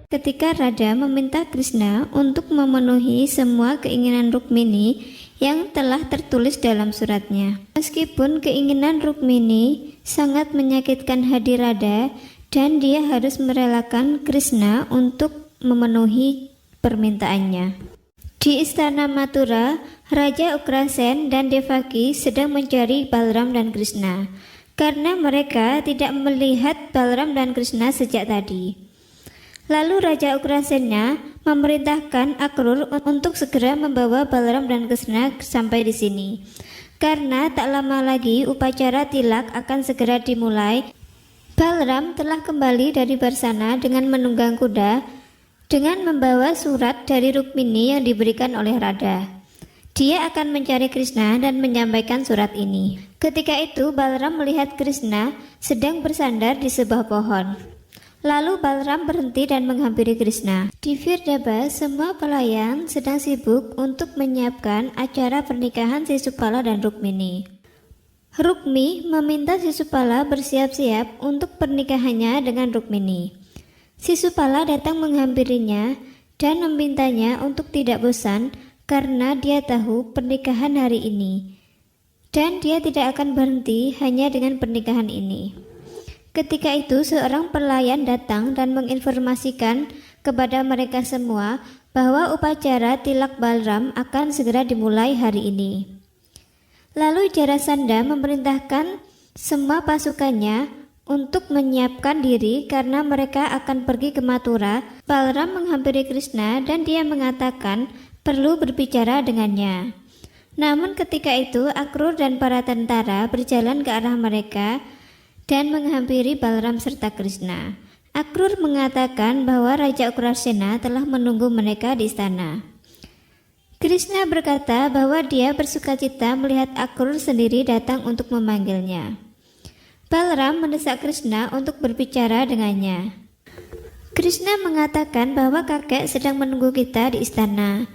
ketika Radha meminta Krishna untuk memenuhi semua keinginan Rukmini yang telah tertulis dalam suratnya. Meskipun keinginan Rukmini sangat menyakitkan hati Radha dan dia harus merelakan Krishna untuk memenuhi permintaannya. Di istana Mathura, Raja Ugrasen dan Devaki sedang mencari Balram dan Krishna karena mereka tidak melihat Balram dan Krishna sejak tadi. Lalu Raja Ugrasennya memerintahkan Akrur untuk segera membawa Balram dan Krishna sampai di sini. Karena tak lama lagi upacara tilak akan segera dimulai. Balram telah kembali dari Barsana dengan menunggang kuda dengan membawa surat dari Rukmini yang diberikan oleh Radha. Dia akan mencari Krishna dan menyampaikan surat ini. Ketika itu Balram melihat Krishna sedang bersandar di sebuah pohon. Lalu Balram berhenti dan menghampiri Krishna. Di Virdaba, semua pelayan sedang sibuk untuk menyiapkan acara pernikahan Sisupala dan Rukmini. Rukmi meminta Sisupala bersiap-siap untuk pernikahannya dengan Rukmini. Sisupala datang menghampirinya dan memintanya untuk tidak bosan karena dia tahu pernikahan hari ini. Dan dia tidak akan berhenti hanya dengan pernikahan ini. Ketika itu seorang pelayan datang dan menginformasikan kepada mereka semua bahwa upacara tilak Balram akan segera dimulai hari ini. Lalu Jarasandha memerintahkan semua pasukannya untuk menyiapkan diri karena mereka akan pergi ke Mathura. Balram menghampiri Krishna dan dia mengatakan perlu berbicara dengannya. Namun ketika itu Akrur dan para tentara berjalan ke arah mereka dan menghampiri Balram serta Krishna. Akrur mengatakan bahwa Raja Ugrasena telah menunggu mereka di istana. Krishna berkata bahwa dia bersukacita melihat Akrur sendiri datang untuk memanggilnya. Balram mendesak Krishna untuk berbicara dengannya. Krishna mengatakan bahwa kakek sedang menunggu kita di istana.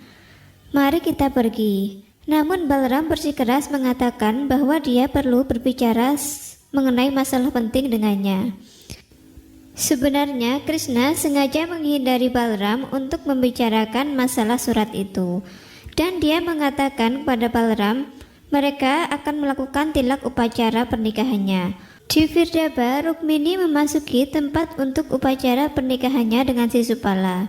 Mari kita pergi. Namun Balram bersikeras mengatakan bahwa dia perlu berbicara mengenai masalah penting dengannya. Sebenarnya Krishna sengaja menghindari Balram untuk membicarakan masalah surat itu. Dan dia mengatakan kepada Balram, mereka akan melakukan tilak upacara pernikahannya. Di Virdaba, Rukmini memasuki tempat untuk upacara pernikahannya dengan Sisupala.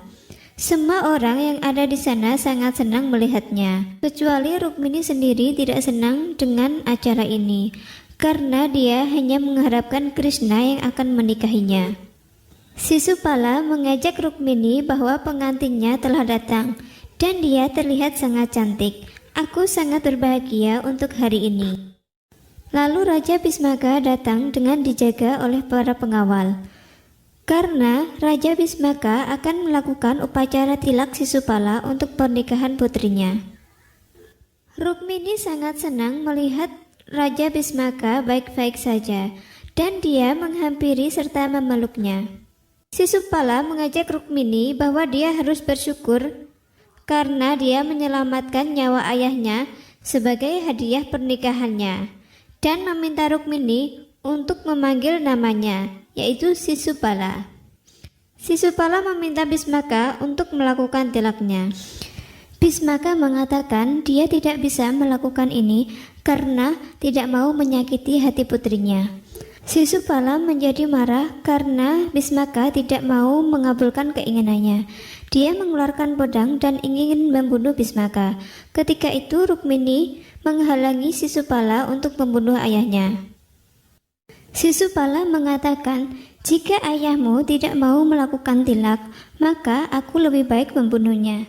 Semua orang yang ada di sana sangat senang melihatnya. Kecuali Rukmini sendiri tidak senang dengan acara ini. Karena dia hanya mengharapkan Krishna yang akan menikahinya. Sisupala mengajak Rukmini bahwa pengantinnya telah datang dan dia terlihat sangat cantik. Aku sangat berbahagia untuk hari ini. Lalu Raja Bhismaka datang dengan dijaga oleh para pengawal. Karena Raja Bhismaka akan melakukan upacara tilak Sisupala untuk pernikahan putrinya. Rukmini sangat senang melihat Raja Bhismaka baik-baik saja dan dia menghampiri serta memeluknya. Sisupala mengajak Rukmini bahwa dia harus bersyukur karena dia menyelamatkan nyawa ayahnya sebagai hadiah pernikahannya dan meminta Rukmini untuk memanggil namanya, yaitu Sisupala. Sisupala meminta Bhismaka untuk melakukan tilaknya. Bhismaka mengatakan dia tidak bisa melakukan ini karena tidak mau menyakiti hati putrinya. Sisupala menjadi marah karena Bhismaka tidak mau mengabulkan keinginannya. Dia mengeluarkan pedang dan ingin membunuh Bhismaka. Ketika itu Rukmini menghalangi Sisupala untuk membunuh ayahnya. Sisupala mengatakan, jika ayahmu tidak mau melakukan tilak, maka aku lebih baik membunuhnya.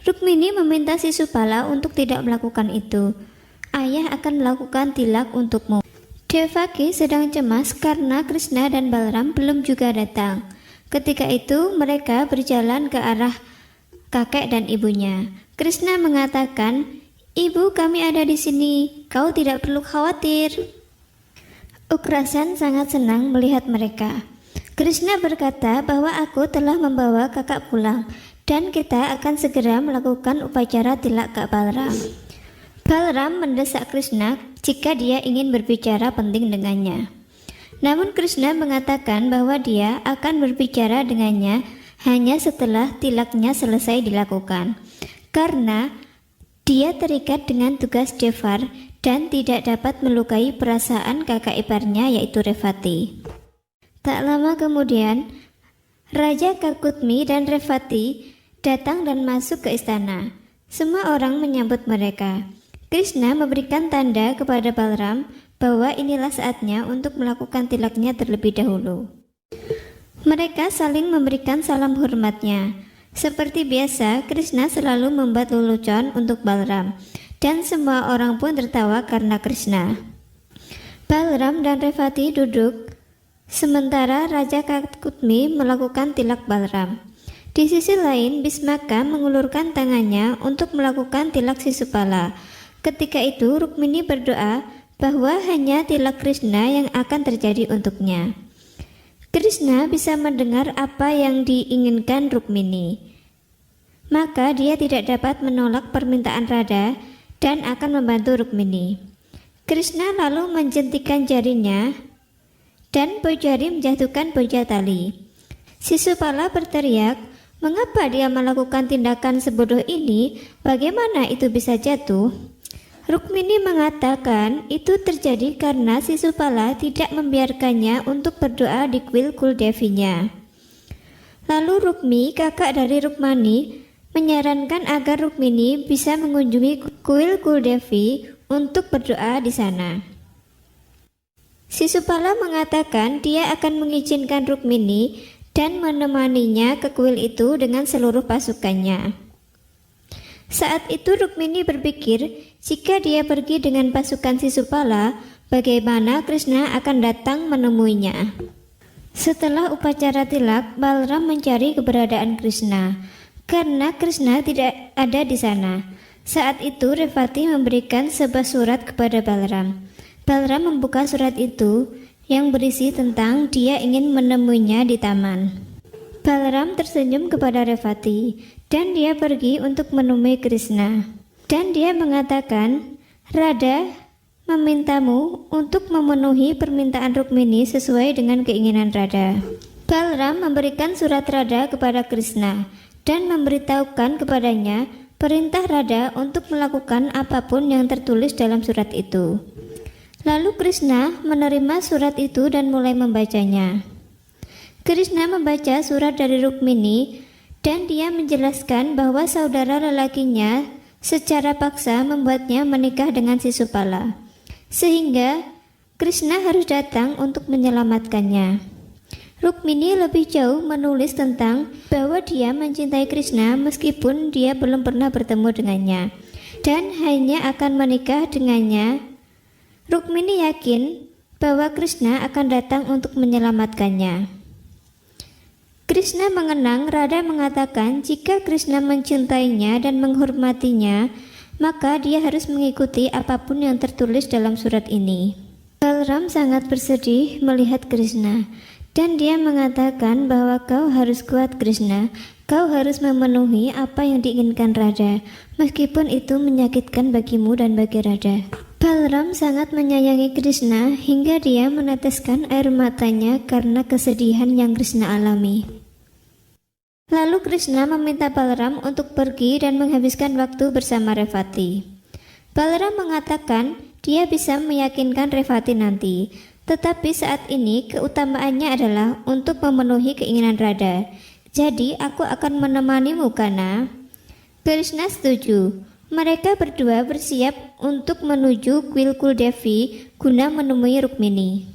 Rukmini meminta Sisupala untuk tidak melakukan itu. Ayah akan melakukan tilak untukmu. Devaki sedang cemas karena Krishna dan Balram belum juga datang. Ketika itu mereka berjalan ke arah kakek dan ibunya. Krishna mengatakan, "Ibu, kami ada di sini. Kau tidak perlu khawatir." Ugrasen sangat senang melihat mereka. Krishna berkata bahwa aku telah membawa kakak pulang dan kita akan segera melakukan upacara tilak ke Balram. Balram mendesak Krishna jika dia ingin berbicara penting dengannya. Namun Krishna mengatakan bahwa dia akan berbicara dengannya hanya setelah tilaknya selesai dilakukan, karena dia terikat dengan tugas Jafar dan tidak dapat melukai perasaan kakak iparnya yaitu Revati. Tak lama kemudian, Raja Kakutmi dan Revati datang dan masuk ke istana. Semua orang menyambut mereka. Krishna memberikan tanda kepada Balram bahwa inilah saatnya untuk melakukan tilaknya terlebih dahulu. Mereka saling memberikan salam hormatnya. Seperti biasa, Krishna selalu membuat lelucon untuk Balram, dan semua orang pun tertawa karena Krishna. Balram dan Revati duduk, sementara Raja Kakutmi melakukan tilak Balram. Di sisi lain, Bhismaka mengulurkan tangannya untuk melakukan tilak Sisupala. Ketika itu, Rukmini berdoa bahwa hanya tilak Krishna yang akan terjadi untuknya. Krishna bisa mendengar apa yang diinginkan Rukmini. Maka dia tidak dapat menolak permintaan Radha dan akan membantu Rukmini. Krishna lalu menjentikan jarinya dan Bojari menjatuhkan boja tali. Sisupala berteriak, "Mengapa dia melakukan tindakan sebodoh ini? Bagaimana itu bisa jatuh?" Rukmini mengatakan itu terjadi karena Sisupala tidak membiarkannya untuk berdoa di kuil Kuldevinya. Lalu Rukmi, kakak dari Rukmani, menyarankan agar Rukmini bisa mengunjungi kuil Kuldevi untuk berdoa di sana. Sisupala mengatakan dia akan mengizinkan Rukmini dan menemaninya ke kuil itu dengan seluruh pasukannya. Saat itu Rukmini berpikir, jika dia pergi dengan pasukan Sisupala, bagaimana Krishna akan datang menemuinya. Setelah upacara tilak, Balram mencari keberadaan Krishna, karena Krishna tidak ada di sana. Saat itu Revati memberikan sebuah surat kepada Balram. Balram membuka surat itu yang berisi tentang dia ingin menemuinya di taman. Balram tersenyum kepada Revati dan dia pergi untuk menemui Krishna. Dan dia mengatakan, "Radha memintamu untuk memenuhi permintaan Rukmini sesuai dengan keinginan Radha." Balram memberikan surat Radha kepada Krishna dan memberitahukan kepadanya perintah Radha untuk melakukan apapun yang tertulis dalam surat itu. Lalu Krishna menerima surat itu dan mulai membacanya. Krishna membaca surat dari Rukmini dan dia menjelaskan bahwa saudara lelakinya secara paksa membuatnya menikah dengan Sisupala, sehingga Krishna harus datang untuk menyelamatkannya. Rukmini lebih jauh menulis tentang bahwa dia mencintai Krishna meskipun dia belum pernah bertemu dengannya dan hanya akan menikah dengannya. Rukmini yakin bahwa Krishna akan datang untuk menyelamatkannya. Krishna mengenang, Radha mengatakan jika Krishna mencintainya dan menghormatinya, maka dia harus mengikuti apapun yang tertulis dalam surat ini. Balram sangat bersedih melihat Krishna, dan dia mengatakan bahwa kau harus kuat Krishna, kau harus memenuhi apa yang diinginkan Radha, meskipun itu menyakitkan bagimu dan bagi Radha. Balram sangat menyayangi Krishna hingga dia meneteskan air matanya karena kesedihan yang Krishna alami. Lalu Krishna meminta Balram untuk pergi dan menghabiskan waktu bersama Revati. Balram mengatakan dia bisa meyakinkan Revati nanti, tetapi saat ini keutamaannya adalah untuk memenuhi keinginan Radha. Jadi aku akan menemanimu Kana. Krishna setuju. Mereka berdua bersiap untuk menuju kuil Kuldevi guna menemui Rukmini.